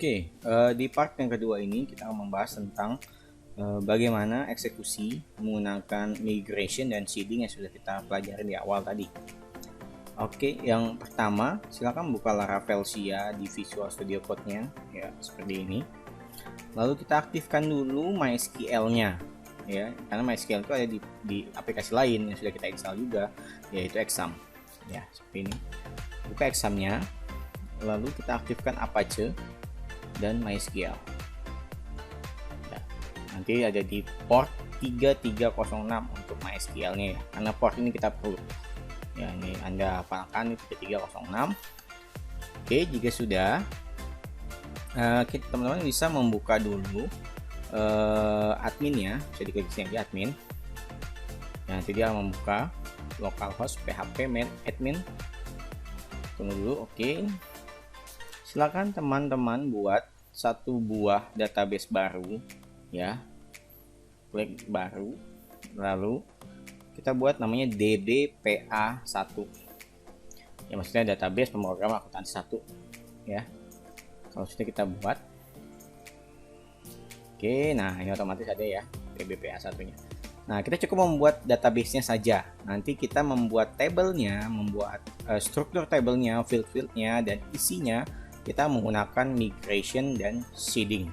Oke, di part yang kedua ini kita akan membahas tentang bagaimana eksekusi menggunakan migration dan seeding yang sudah kita pelajari di awal tadi. Oke, yang pertama silakan buka Laravel SIA di Visual Studio Code-nya ya, seperti ini. Lalu kita aktifkan dulu MySQL-nya ya, karena MySQL itu ada di aplikasi lain yang sudah kita install juga, yaitu Exam. Ya, seperti ini. Buka Exam-nya, lalu kita aktifkan Apache dan MySQL. Ya, nanti ada di port 3306 untuk MySQL-nya ya, karena port ini kita perlu. Ya, ini Anda hafalkan 3306. Oke, jika sudah, teman-teman bisa membuka dulu admin ya, bisa diklik sini aja admin. Nah, nanti dia membuka localhost php admin. Tunggu dulu, oke. Silakan teman-teman buat satu buah database baru ya, klik baru, lalu kita buat namanya dbpa1 ya, maksudnya database pemrograman akuntansi 1 ya. Kalau sudah kita buat, oke, nah ini otomatis ada ya dbpa1 nya. Nah, kita cukup membuat database-nya saja. Nanti kita membuat tabelnya, membuat struktur tabelnya, field-fieldnya, dan isinya kita menggunakan migration dan seeding.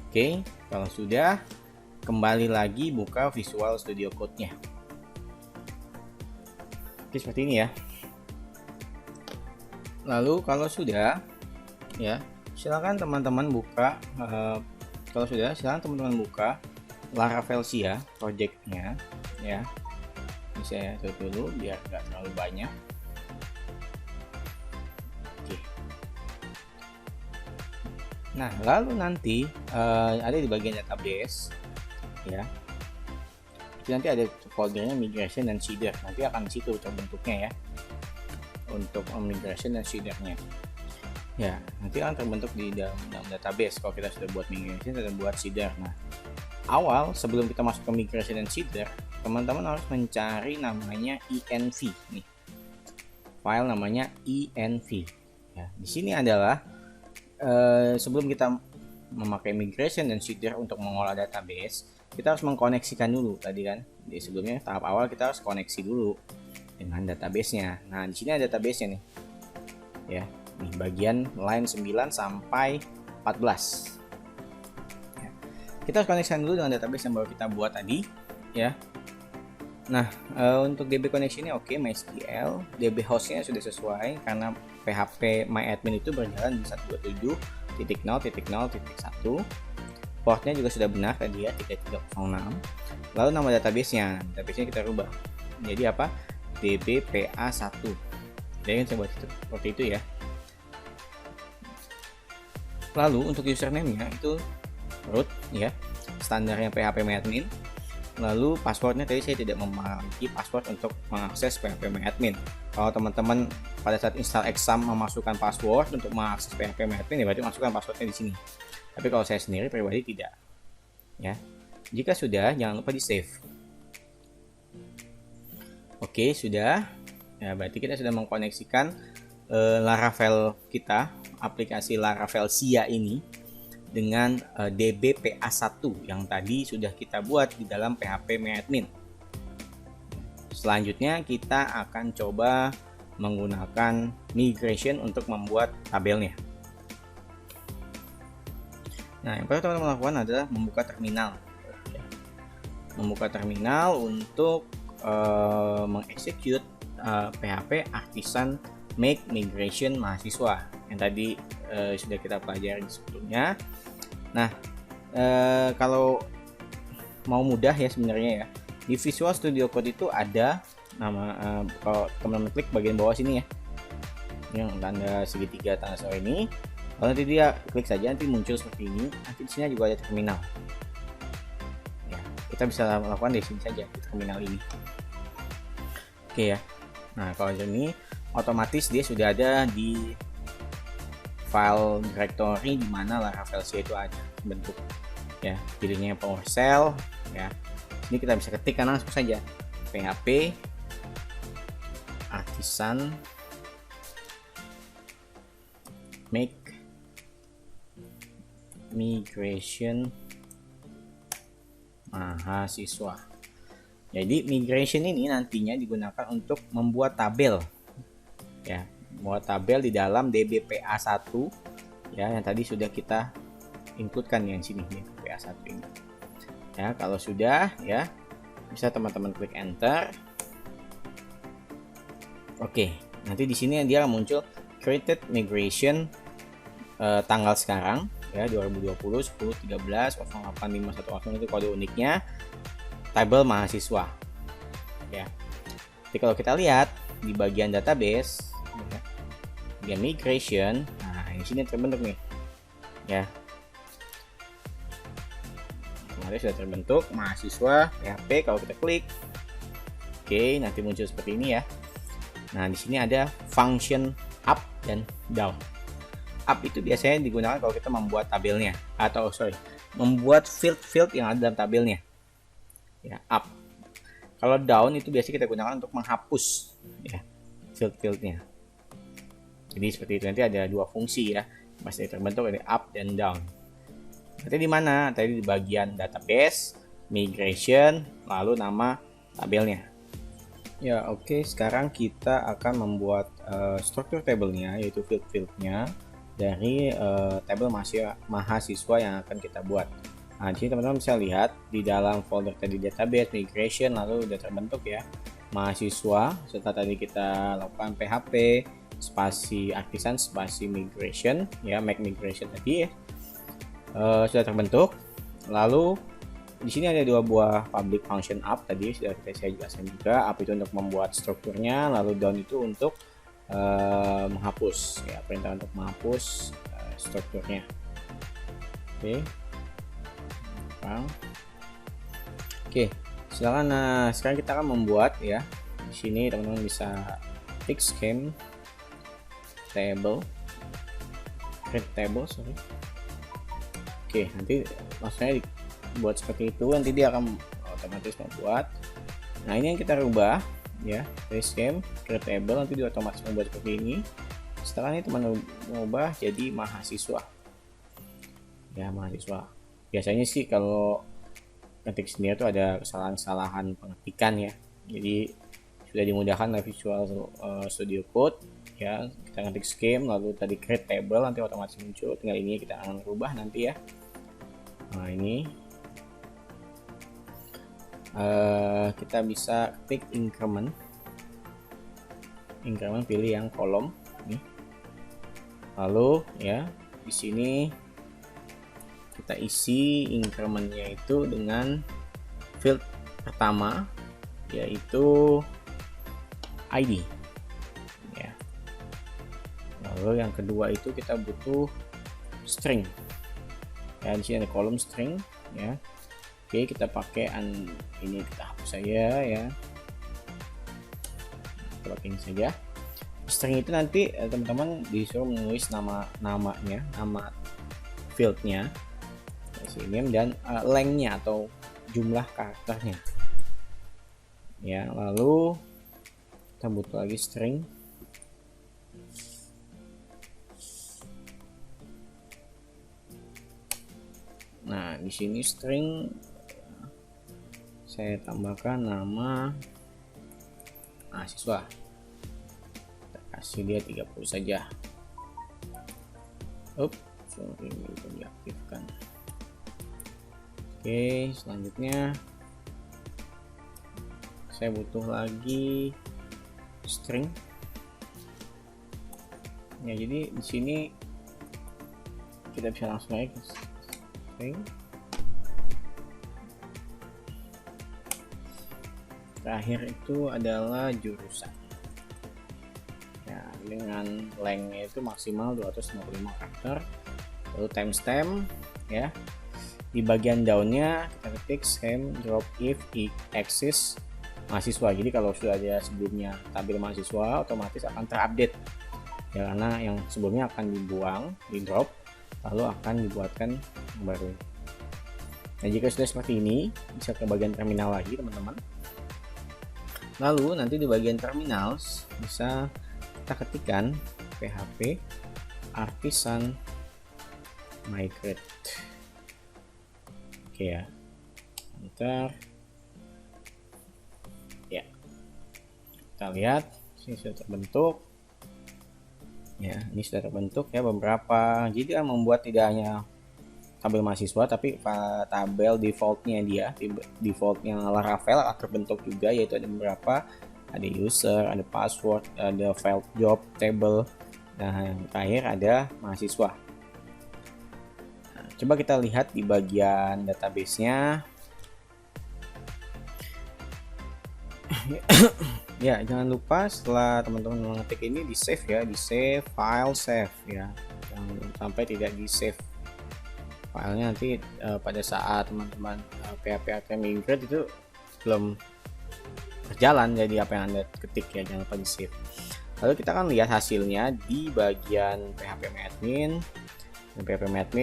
Oke, kalau sudah, kembali lagi buka Visual Studio Code-nya. Oke, seperti ini ya. Lalu kalau sudah, ya, silakan teman-teman buka. Kalau sudah, silakan teman-teman buka Laravel SIA project-nya, ya. Ini saya tutup dulu biar nggak terlalu banyak. Nah, lalu nanti ada di bagian database ya. Nanti ada foldernya migration dan seeder. Nanti akan di situ terbentuknya ya. Untuk migration dan seedernya. Ya, nanti akan terbentuk di dalam database kalau kita sudah buat migration dan buat seeder. Nah, awal sebelum kita masuk ke migration dan seeder, teman-teman harus mencari namanya env nih. File namanya env. Ya, di sini adalah sebelum kita memakai migration dan seeder untuk mengolah database, kita harus mengkoneksikan dulu tadi kan. Di sebelumnya tahap awal kita harus koneksi dulu dengan database-nya. Nah, di sini ada database-nya nih. Ya, di bagian line 9 sampai 14. Ya, kita harus koneksikan dulu dengan database yang baru kita buat tadi, ya. Nah, untuk DB connection-nya oke, MySQL, DB host-nya sudah sesuai karena PHP MyAdmin itu berjalan di 127.0.0.1. Portnya juga sudah benar tadi ya, 3306. Lalu nama database-nya kita rubah. Jadi apa? dbpa1. Jadi saya buat itu seperti itu ya. Lalu untuk username-nya itu root ya, standarnya PHP MyAdmin. Lalu passwordnya tadi saya tidak memiliki password untuk mengakses PHP MyAdmin. Kalau teman-teman pada saat install Exam memasukkan password untuk mengakses PHP MyAdmin, ya berarti masukkan passwordnya di sini. Tapi kalau saya sendiri pribadi tidak. Ya. Jika sudah, jangan lupa di save. Oke, sudah. Ya, berarti kita sudah mengkoneksikan Laravel kita, aplikasi Laravel SIA ini dengan dbpa1 yang tadi sudah kita buat di dalam PHP MyAdmin. Selanjutnya kita akan coba menggunakan migration untuk membuat tabelnya. Nah, yang pertama teman-teman lakukan adalah membuka terminal. Membuka terminal untuk mengeksekut PHP artisan make migration mahasiswa yang tadi sudah kita pelajari sebelumnya. Nah, kalau mau mudah ya sebenarnya ya, di Visual Studio Code itu ada nama, kalau teman-teman klik bagian bawah sini ya, yang tanda segitiga tanda sore ini, lalu nanti dia klik saja, nanti muncul seperti ini. Nanti di sini juga ada terminal. Ya, kita bisa lakukan di sini saja di terminal ini. Oke ya. Nah, kalau ini otomatis dia sudah ada di file directory di mana Laravel SIA itu ada bentuk ya, pilihnya PowerShell ya. Ini kita bisa ketikkan langsung saja PHP artisan make migration mahasiswa. Jadi migration ini nantinya digunakan untuk membuat tabel, ya, membuat tabel di dalam DBPA1, ya, yang tadi sudah kita include-kan yang sini, DBPA1 ini. Ya, kalau sudah, ya, bisa teman-teman klik enter. Oke, nanti di sini dia muncul created migration tanggal sekarang, ya, 2020 10 13 08510 itu kode uniknya. Tabel mahasiswa, ya. Jadi kalau kita lihat di bagian database, ya, bagian migration, nah di sini terbentuk nih, ya. Kemarin sudah terbentuk mahasiswa PHP. Kalau kita klik, oke, nanti muncul seperti ini, ya. Nah di sini ada function up dan down. Up itu biasanya digunakan kalau kita membuat tabelnya, atau membuat field yang ada dalam tabelnya. Ya, up. Kalau down itu biasanya kita gunakan untuk menghapus, ya, field-fieldnya. Jadi seperti itu, nanti ada dua fungsi, ya, pasti terbentuk dari up dan down. Nanti di mana? Tadi di bagian database, migration, lalu nama tabelnya. Ya, oke. Sekarang kita akan membuat struktur tabelnya, yaitu field-fieldnya dari tabel mahasiswa yang akan kita buat. Nah, di sini teman-teman bisa lihat di dalam folder tadi database, migration, lalu udah terbentuk, ya, mahasiswa. Setelah tadi kita lakukan PHP spasi artisan spasi migration, ya, make migration tadi, ya, sudah terbentuk. Lalu di sini ada dua buah public function up tadi sudah saya jelaskan juga. Up itu untuk membuat strukturnya, lalu down itu untuk menghapus, ya, perintah untuk menghapus strukturnya. Oke. Oke, silakan. Nah, sekarang kita akan membuat, ya. Di sini teman-teman bisa klik scheme table, create table, Oke, nanti maksudnya dibuat seperti itu, nanti dia akan otomatis membuat. Nah, ini yang kita rubah, ya, dari scheme create table, nanti dia otomatis membuat seperti ini. Setelah ini teman-teman mengubah jadi mahasiswa, ya, mahasiswa. Biasanya sih kalau ketik sendiri itu ada kesalahan-kesalahan pengetikan, ya. Jadi sudah dimudahkan oleh Visual Studio Code, ya. Kita ngetik scheme lalu tadi create table, nanti otomatis muncul. Tinggal ini kita akan rubah nanti, ya. Nah, ini kita bisa klik increment, pilih yang kolom nih. Lalu, ya, di sini kita isi incrementnya itu dengan field pertama, yaitu ID, ya. Lalu yang kedua itu kita butuh string, ya. Di sini ada kolom string, ya. Oke, kita pakai ini, kita hapus saja, ya. Kita pakai ini saja. String itu nanti teman-teman disuruh menulis namanya, nama fieldnya, name, dan length-nya atau jumlah karakternya, ya. Lalu kita butuh lagi string, nah di sini string saya tambahkan nama mahasiswa, kita kasih dia 30 saja. Sorry, belum diaktifkan. Oke, selanjutnya saya butuh lagi string, ya. Jadi di sini kita bisa langsung aja string. Terakhir itu adalah jurusan, ya, dengan length-nya itu maksimal 255 karakter. Lalu timestamp, ya. Di bagian down-nya kita ketik scheme drop if exists mahasiswa. Jadi kalau sudah ada sebelumnya tabel mahasiswa, otomatis akan terupdate, ya, karena yang sebelumnya akan dibuang, di drop, lalu akan dibuatkan yang baru. Nah, jika sudah seperti ini, bisa ke bagian terminal lagi, teman-teman. Lalu nanti di bagian terminal bisa kita ketikkan PHP artisan migrate. Oke ya, enter ya, kita lihat ini sudah terbentuk ya, ini sudah terbentuk ya beberapa. Jadi membuat tidak hanya tabel mahasiswa tapi tabel defaultnya dia, defaultnya Laravel akan terbentuk juga, yaitu ada beberapa, ada user, ada password, ada file job table, dan yang terakhir ada mahasiswa. Nah, coba kita lihat di bagian database-nya. Ya, jangan lupa setelah teman-teman mengetik ini di save ya, di save file save ya, jangan sampai tidak di save filenya. Nanti pada saat teman-teman PHP atau migrate itu belum berjalan, jadi apa yang Anda ketik ya jangan lupa di save. Lalu kita akan lihat hasilnya di bagian php-admin,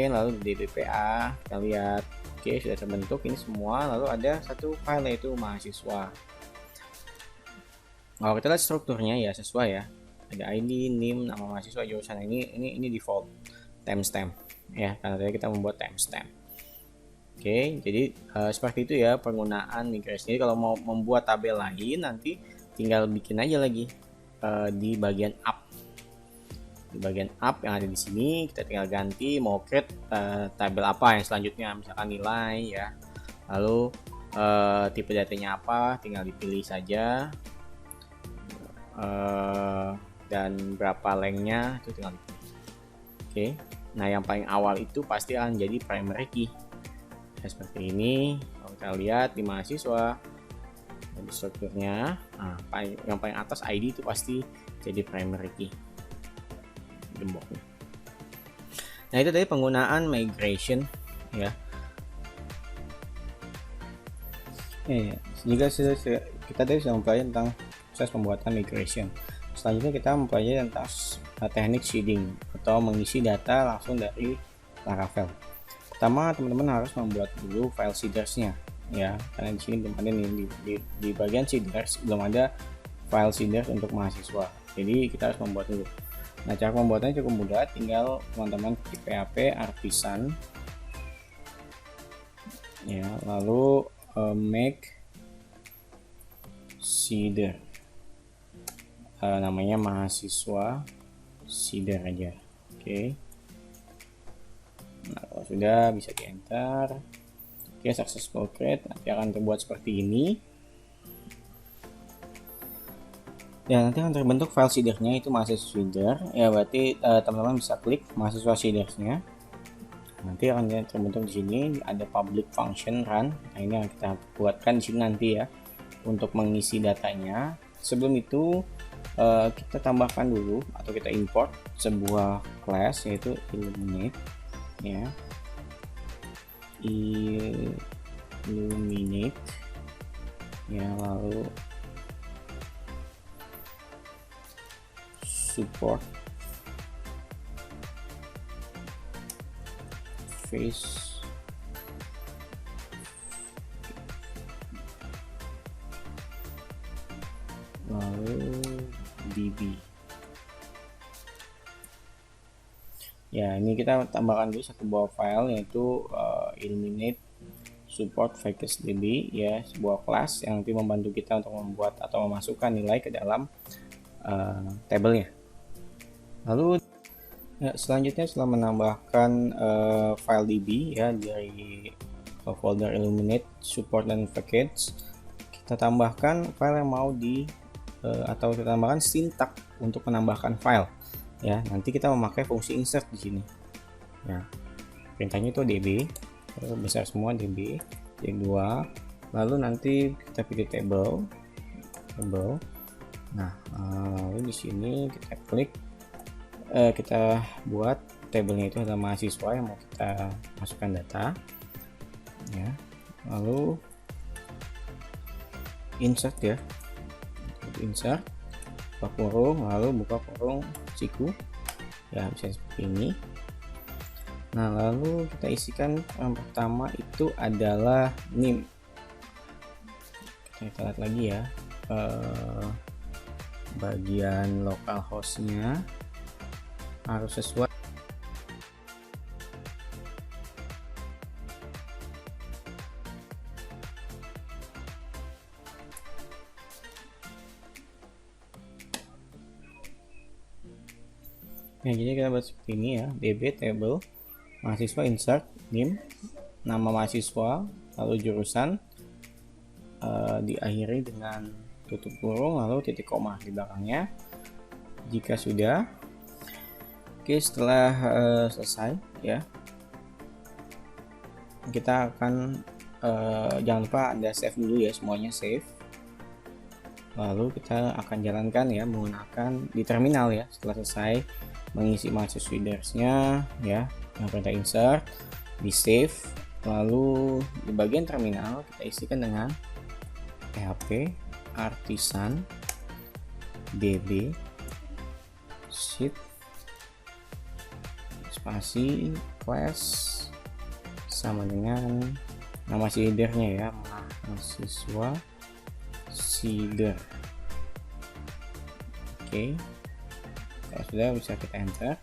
lalu di DPA kita lihat oke sudah terbentuk ini semua. Lalu ada satu file yaitu mahasiswa. Kalau kita lihat strukturnya ya sesuai ya, ada ID, NIM, nama mahasiswa, jurusan. Ini default timestamp ya, karena tadi kita membuat timestamp. Oke, jadi seperti itu ya penggunaan migrasi. Jadi kalau mau membuat tabel lain nanti tinggal bikin aja lagi di bagian up. Di bagian up yang ada di sini kita tinggal ganti mau create tabel apa yang selanjutnya, misalkan nilai ya. Lalu tipe datanya apa, tinggal dipilih saja. Dan berapa lengthnya itu tinggal dipilih. Oke. Nah, yang paling awal itu pasti akan jadi primary key. Ya, seperti ini. Kalau kita lihat di mahasiswa, di strukturnya, yang paling atas ID itu pasti jadi primary key. Gemboknya. Nah, itu dari penggunaan migration ya. Jika kita tadi sudah mempelajari tentang proses pembuatan migration. Selanjutnya kita mempelajari tentang teknik seeding atau mengisi data langsung dari Laravel. Pertama, teman-teman harus membuat dulu file seeders-nya ya, karena di sini belum ada nih di bagian seeders belum ada file seeders untuk mahasiswa. Jadi kita harus membuat dulu. Nah, cara pembuatannya cukup mudah, tinggal teman-teman ketik php artisan ya, lalu make seeder, namanya mahasiswa seeder aja. Oke. Nah, kalau sudah bisa di enter. Oke, successful create, nanti akan terbuat seperti ini. Ya, nanti akan terbentuk file seedernya itu mahasiswa seeder. Ya, berarti teman-teman bisa klik mahasiswa seedernya. Nanti akan terbentuk di sini ada public function run. Nah, ini yang kita buatkan di sini nanti ya untuk mengisi datanya. Sebelum itu kita tambahkan dulu atau kita import sebuah class yaitu illuminate ya, illuminate ya, lalu support face lalu db ya. Ini kita tambahkan dulu satu buah file yaitu illuminate support package db ya, sebuah kelas yang nanti membantu kita untuk membuat atau memasukkan nilai ke dalam tabelnya. Lalu ya, selanjutnya setelah menambahkan file db ya dari folder illuminate support dan package, kita tambahkan file yang mau atau kita tambahkan sintak untuk menambahkan file ya. Nanti kita memakai fungsi insert di sini ya, perintahnya itu db besar semua, db 2, lalu nanti kita pilih table. Nah, lalu di sini kita klik, kita buat tabelnya itu adalah mahasiswa yang mau kita masukkan data ya. Lalu insert ya, insert buka kurung, lalu buka kurung siku ya, bisa seperti ini. Nah, lalu kita isikan yang pertama itu adalah NIM. Kita lihat lagi ya, bagian localhost-nya harus sesuai Nah, jadi kita buat seperti ini ya, DB table mahasiswa, insert NIM, nama mahasiswa, lalu jurusan, diakhiri dengan tutup kurung lalu titik koma di belakangnya jika sudah. Oke, setelah selesai ya, kita akan jangan lupa Anda save dulu ya, semuanya save. Lalu kita akan jalankan ya menggunakan di terminal ya. Setelah selesai mengisi mahasiswa readersnya ya, dengan perintah insert, di save, lalu di bagian terminal kita isikan dengan php artisan db sheet spasi class sama dengan nama seedernya ya, mahasiswa seeder. Oke, kalau sudah bisa kita enter.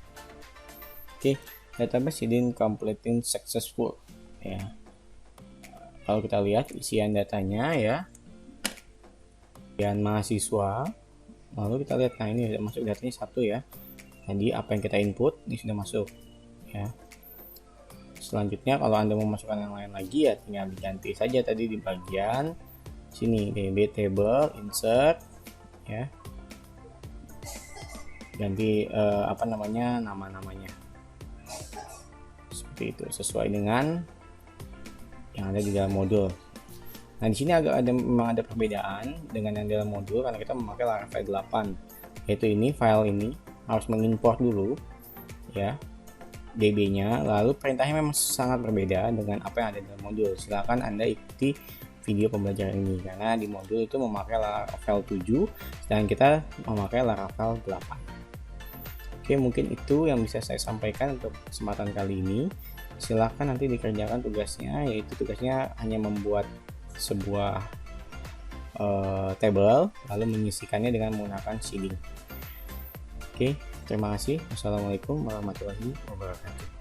Oke, database hidden completing successful ya. Kalau kita lihat isian datanya ya, isian mahasiswa, lalu kita lihat, nah ini sudah masuk datanya satu ya. Jadi apa yang kita input ini sudah masuk ya. Selanjutnya kalau Anda mau masukkan yang lain lagi ya tinggal diganti saja tadi di bagian sini, DB table insert ya, ganti nama-namanya seperti itu sesuai dengan yang ada di dalam modul. Nah di sini memang ada perbedaan dengan yang dalam modul karena kita memakai Laravel 8, yaitu ini file ini harus mengimport dulu ya DB-nya, lalu perintahnya memang sangat berbeda dengan apa yang ada dalam modul. Silakan Anda ikuti video pembelajaran ini karena di modul itu memakai Laravel 7 dan kita memakai Laravel 8. Oke, mungkin itu yang bisa saya sampaikan untuk kesempatan kali ini. Silakan nanti dikerjakan tugasnya, yaitu tugasnya hanya membuat sebuah table lalu mengisikannya dengan menggunakan seeding. Oke, terima kasih. Wassalamualaikum warahmatullahi wabarakatuh.